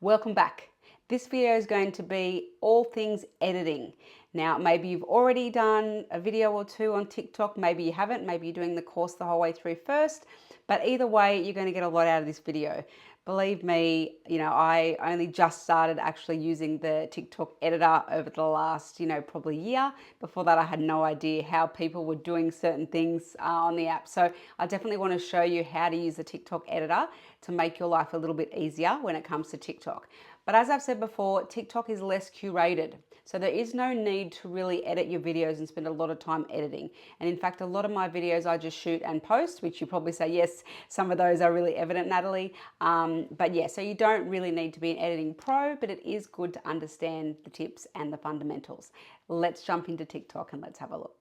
Welcome back. This video is going to be all things editing. Now, maybe you've already done a video or two on TikTok, maybe you haven't, maybe you're doing the course the whole way through first, but either way, you're going to get a lot out of this video. Believe me, I only just started actually using the TikTok editor over the last, probably year. Before that, I had no idea how people were doing certain things on the app. So I definitely want to show you how to use the TikTok editor to make your life a little bit easier when it comes to TikTok. But as I've said before, TikTok is less curated. So there is no need to really edit your videos and spend a lot of time editing. And in fact, a lot of my videos I just shoot and post, which you probably say, yes, some of those are really evident, Natalie. But yeah, so you don't really need to be an editing pro, but it is good to understand the tips and the fundamentals. Let's jump into TikTok and let's have a look.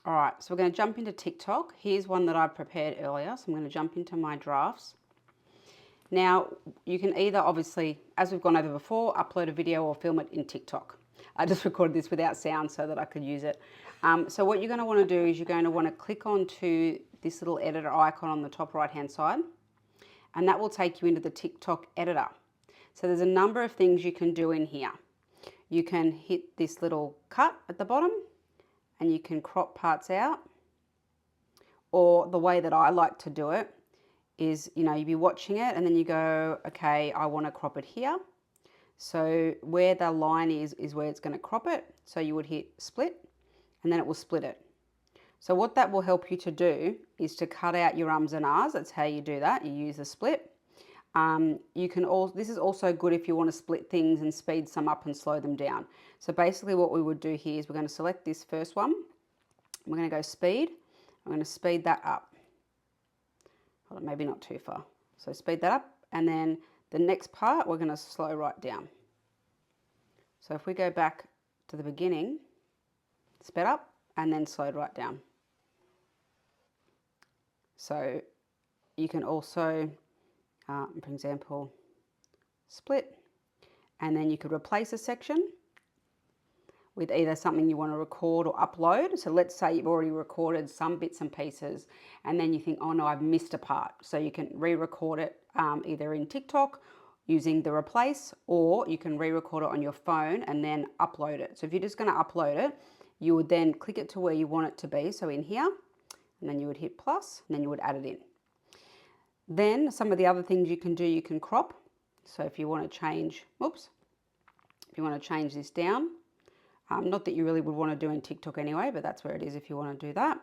All right, so we're going to jump into TikTok. Here's one that I prepared earlier. So I'm going to jump into my drafts. Now, you can either, obviously, as we've gone over before, upload a video or film it in TikTok. I just recorded this without sound so that I could use it. So what you're going to want to do is you're going to want to click onto this little editor icon on the top right-hand side, and that will take you into the TikTok editor. So there's a number of things you can do in here. You can hit this little cut at the bottom, and you can crop parts out, or the way that I like to do it is, you'd be watching it and then you go, okay, I want to crop it here. So where the line is where it's going to crop it. So you would hit split and then it will split it. So what that will help you to do is to cut out your ums and ahs. That's how you do that. You use the split. This is also good if you want to split things and speed some up and slow them down. So basically what we would do here is we're going to select this first one. We're going to go speed. I'm going to speed that up. Hold on, maybe not too far. So speed that up, and then the next part we're going to slow right down. So if we go back to the beginning, sped up and then slowed right down. So you can also, for example, split, and then you could replace a section with either something you want to record or upload. So let's say you've already recorded some bits and pieces and then you think, oh no, I've missed a part. So you can re-record it either in TikTok using the replace, or you can re-record it on your phone and then upload it. So if you're just going to upload it, you would then click it to where you want it to be. So in here, and then you would hit plus, and then you would add it in. Then some of the other things you can do, you can crop. So if you want to change, if you want to change this down, not that you really would want to do in TikTok anyway, but that's where it is if you want to do that.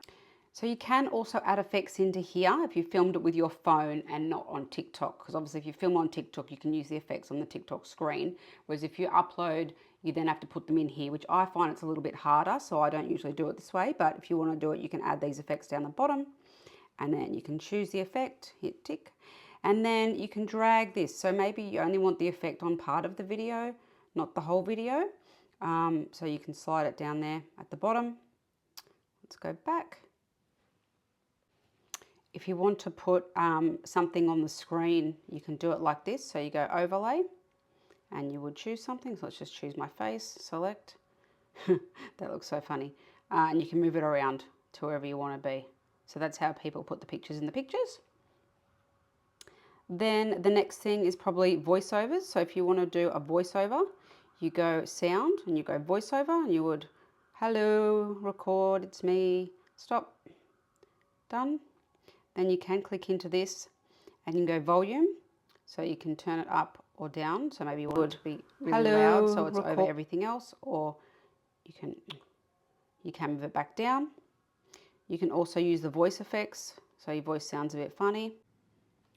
So you can also add effects into here if you filmed it with your phone and not on TikTok, because obviously if you film on TikTok, you can use the effects on the TikTok screen, whereas if you upload, you then have to put them in here, which I find it's a little bit harder, so I don't usually do it this way, but if you want to do it, you can add these effects down the bottom, and then you can choose the effect, hit tick, and then you can drag this. So maybe you only want the effect on part of the video, not the whole video. So you can slide it down there at the bottom. Let's go back. If you want to put something on the screen, you can do it like this. So you go overlay and you would choose something. So let's just choose my face, select. That looks so funny. And you can move it around to wherever you want to be. So that's how people put the pictures in the pictures. Then the next thing is probably voiceovers. So if you want to do a voiceover, you go sound and you go voiceover and you would, hello, record, it's me, stop, done. Then you can click into this and you can go volume. So you can turn it up or down. So maybe you want it to be really loud so it's over everything else, or you can move it back down. You can also use the voice effects. So your voice sounds a bit funny.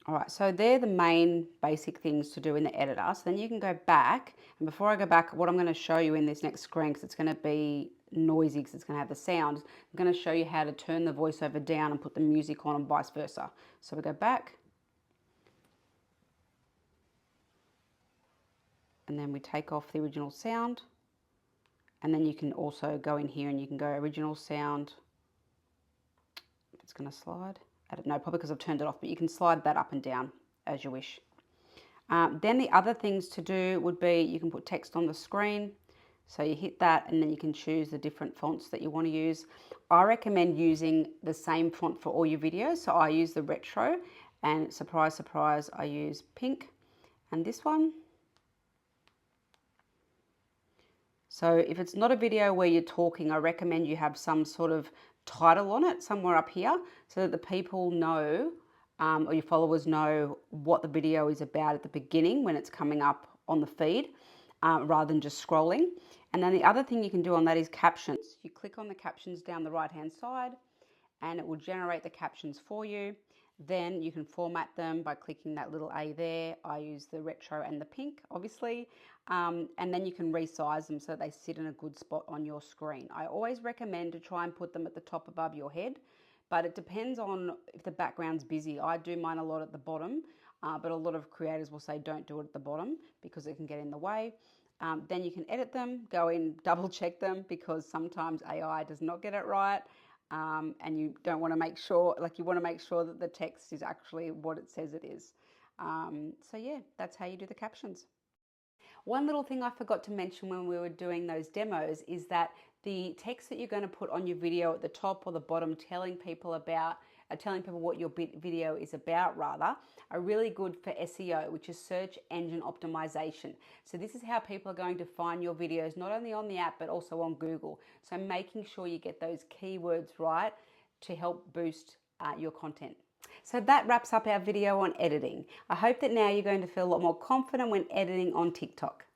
All right, so they're the main basic things to do in the editor. So then you can go back, and before I go back, what I'm going to show you in this next screen, because it's going to be noisy because it's going to have the sound, I'm going to show you how to turn the voiceover down and put the music on and vice versa. So we go back, and then we take off the original sound, and then you can also go in here and you can go original sound. It's going to slide. I don't know, probably because I've turned it off, but you can slide that up and down as you wish. Then the other things to do would be you can put text on the screen. So you hit that and then you can choose the different fonts that you want to use. I recommend using the same font for all your videos. So I use the retro, and surprise, surprise, I use pink and this one. So if it's not a video where you're talking, I recommend you have some sort of title on it somewhere up here so that the people know or your followers know what the video is about at the beginning when it's coming up on the feed rather than just scrolling. And then the other thing you can do on that is captions. You click on the captions down the right hand side and it will generate the captions for you. Then you can format them by clicking that little A there. I use the retro and the pink, obviously. And then you can resize them so they sit in a good spot on your screen. I always recommend to try and put them at the top above your head, but it depends on if the background's busy. I do mine a lot at the bottom, but a lot of creators will say don't do it at the bottom because it can get in the way. Then you can edit them, go in, double check them because sometimes AI does not get it right. And you don't want to make sure, you want to make sure that the text is actually what it says it is. So yeah, that's how you do the captions. One little thing I forgot to mention when we were doing those demos is that the text that you're going to put on your video at the top or the bottom telling people what your video is about rather, are really good for SEO, which is search engine optimization. So this is how people are going to find your videos, not only on the app, but also on Google. So making sure you get those keywords right to help boost your content. So that wraps up our video on editing. I hope that now you're going to feel a lot more confident when editing on TikTok.